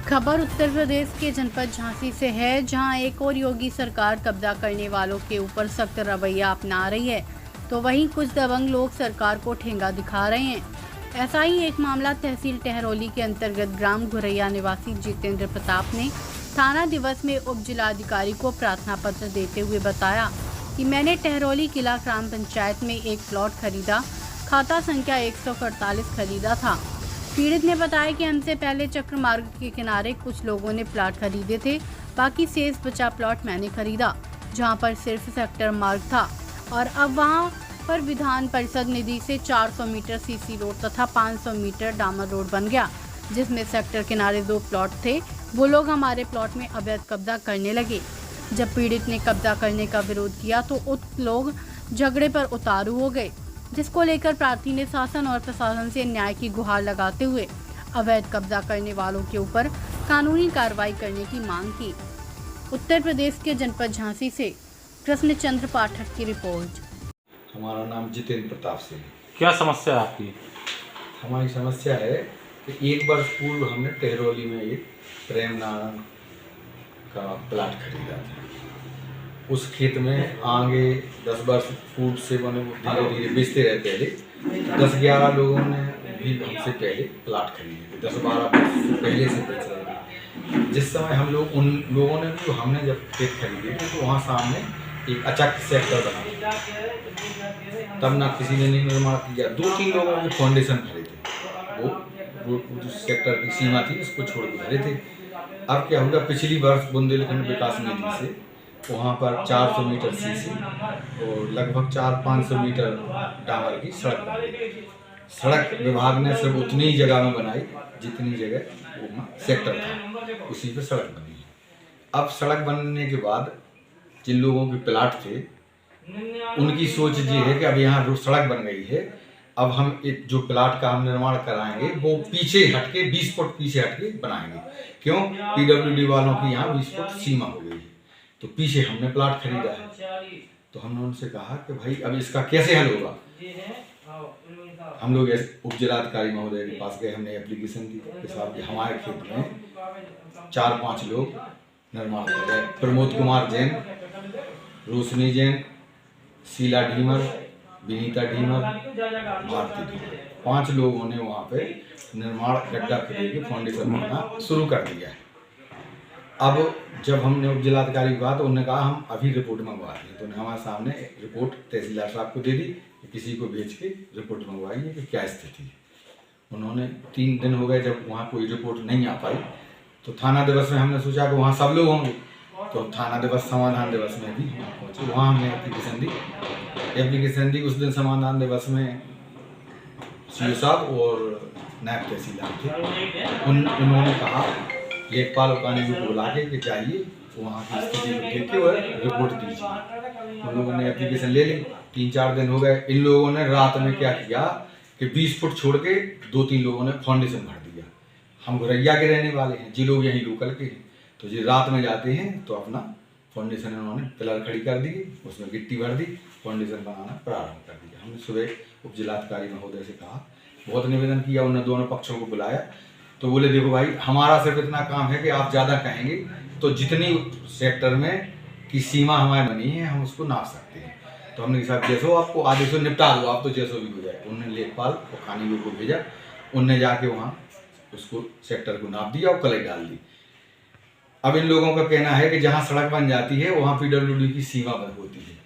खबर उत्तर प्रदेश के जनपद झांसी से है, जहां एक और योगी सरकार कब्जा करने वालों के ऊपर सख्त रवैया अपना रही है, तो वहीं कुछ दबंग लोग सरकार को ठेंगा दिखा रहे हैं। ऐसा ही एक मामला तहसील टहरौली के अंतर्गत ग्राम घुरैया निवासी जितेंद्र प्रताप ने थाना दिवस में उप जिलाधिकारी को प्रार्थना पत्र देते हुए बताया कि मैंने टहरौली किला ग्राम पंचायत में एक प्लॉट खरीदा, खाता संख्या 148 खरीदा था। पीड़ित ने बताया कि हमसे पहले चक्र मार्ग के किनारे कुछ लोगों ने प्लॉट खरीदे थे, बाकी शेष बचा प्लॉट मैंने खरीदा, जहां पर सिर्फ सेक्टर मार्ग था और अब वहां पर विधान परिषद निधि से 400 मीटर सीसी रोड तथा 500 मीटर डामर रोड बन गया, जिसमें सेक्टर किनारे 2 प्लॉट थे। वो लोग हमारे प्लॉट में अवैध कब्जा करने लगे। जब पीड़ित ने कब्जा करने का विरोध किया तो उक्त लोग झगड़े पर उतारू हो गए, जिसको लेकर प्रार्थी ने शासन और प्रशासन से न्याय की गुहार लगाते हुए अवैध कब्जा करने वालों के ऊपर कानूनी कार्रवाई करने की मांग की। उत्तर प्रदेश के जनपद झांसी से कृष्णचंद्र पाठक की रिपोर्ट। हमारा नाम जितेंद्र प्रताप सिंह। क्या समस्या है आपकी? हमारी समस्या है कि एक वर्ष पूर्व हमने टहरौली में एक प्रेम नारायण का प्लाट खरीदा था। उस खेत में आगे 10 वर्ष पूर्व से बने धीरे धीरे बेचते रहे। पहले 10-11 लोगों ने भी हमसे पहले प्लाट खरीदे थे, 10-12 वर्ष पहले से बेच रहे थे। जिस समय हम लोग उन लोगों ने भी हमने जब खेत खरीदे थे तो वहाँ सामने एक अचक सेक्टर बना, तब ना किसी ने निर्माण किया। 2-3 लोगों के फाउंडेशन भरे थे, वो सेक्टर की सीमा थी उसको छोड़ के भरे थे। अब क्या होगा, पिछली वर्ष बुंदेलखंड विकास निधि से वहाँ पर 400 मीटर सीसी और लगभग 400-500 मीटर डामर की सड़क बनी। सड़क विभाग ने सिर्फ उतनी ही जगह में बनाई जितनी जगह वहाँ सेक्टर था, उसी पे सड़क बनी। अब सड़क बनने के बाद जिन लोगों के प्लाट थे उनकी सोच ये है कि अब यहाँ सड़क बन गई है, अब हम एक जो प्लाट का हम निर्माण कराएंगे वो पीछे हटके 20 फुट पीछे हटके बनाएंगे। क्यों? पीडब्ल्यूडी वालों की यहाँ 20 फुट सीमा हो गई है, तो पीछे हमने प्लाट खरीदा है। तो हमने उनसे कहा कि भाई अब इसका कैसे हल होगा। हम लोग उप जिलाधिकारी महोदय के पास गए, हमने एप्लीकेशन दी कि साहब हमारे खेत में 4-5 लोग निर्माण कर रहे हैं। प्रमोद कुमार जैन, रोशनी जैन, शीला ढीमर, विनीता ढीमर, भारती ढीमर, 5 लोगों ने वहाँ पे निर्माण गड्ढा खोद के फाउंडेशन बनाना शुरू कर दिया है। अब जब हमने उप जिलाधिकारी की बात, उन्होंने कहा हम अभी रिपोर्ट मंगवाते हैं, तो उन्होंने हमारे सामने रिपोर्ट तहसीलदार साहब को दे दी कि किसी को भेज के रिपोर्ट मंगवाइए कि क्या स्थिति है। उन्होंने 3 दिन हो गए, जब वहाँ कोई रिपोर्ट नहीं आ पाई तो थाना दिवस में हमने सोचा कि वहाँ सब लोग होंगे, तो थाना दिवस समाधान दिवस में भी हम पहुँचे, वहाँ हमने एप्लीकेशन दी। उस दिन समाधान दिवस में सीओ साहब और नायब तहसीलदार थे। उन्होंने कहा लेखपाल उकानी को बुला के चाहिए वहाँ की स्थिति को देख के और रिपोर्ट दीजिए। उन लोगों ने एप्लीकेशन ले ली। 3-4 दिन हो गए। इन लोगों ने रात में क्या किया कि 20 फुट छोड़ के 2-3 लोगों ने फाउंडेशन भर दिया। हम घुरैया के रहने वाले हैं, जी लोग यहीं लोकल के हैं, तो जी रात में जाते हैं तो अपना फाउंडेशन उन्होंने पिलर खड़ी कर दी, उसमें गिट्टी भर दी, फाउंडेशन बनाना प्रारंभ कर दिया। हमने सुबह उप जिलाधिकारी महोदय से कहा, बहुत निवेदन किया, उन्होंने दोनों पक्षों को बुलाया, तो बोले देखो भाई हमारा सिर्फ इतना काम है कि आप ज़्यादा कहेंगे तो जितनी सेक्टर में की सीमा हमारी बनी है हम उसको नाप सकते हैं। तो हमने कहा जैसो आपको आदेश से निपटा दो, आप तो जैसो भी हो जाए। उन्होंने लेखपाल और खानी को भेजा, उनने जाके वहाँ उसको सेक्टर को नाप दिया और कलई डाल दी। अब इन लोगों का कहना है कि जहाँ सड़क बन जाती है वहाँ पीडब्ल्यूडी की सीमा बंद होती है,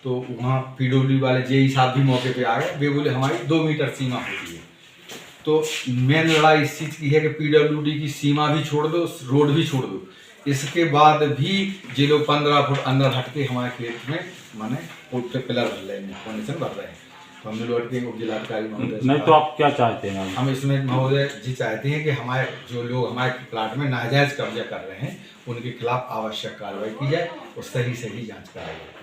तो वहाँ पीडब्ल्यूडी वाले जेई साहब भी मौके पे आ गए। वे बोले हमारी 2 मीटर सीमा होती है। तो मेन लड़ाई इस चीज़ की है कि पीडब्ल्यूडी की सीमा भी छोड़ दो, रोड भी छोड़ दो, इसके बाद भी जे लोग 15 फुट अंदर हटके हमारे खेत में माने पिलर भर रहे हैं, फाउंडेशन भर रहे हैं। तो हमने लौट के उप जिलाधिकारी महोदय नहीं, तो आप क्या चाहते हैं? हम इसमें महोदय जी चाहते हैं कि हमारे जो लोग हमारे प्लाट में नाजायज कब्जा कर रहे हैं उनके खिलाफ आवश्यक कार्रवाई की जाए और सही जांच कराई जाए।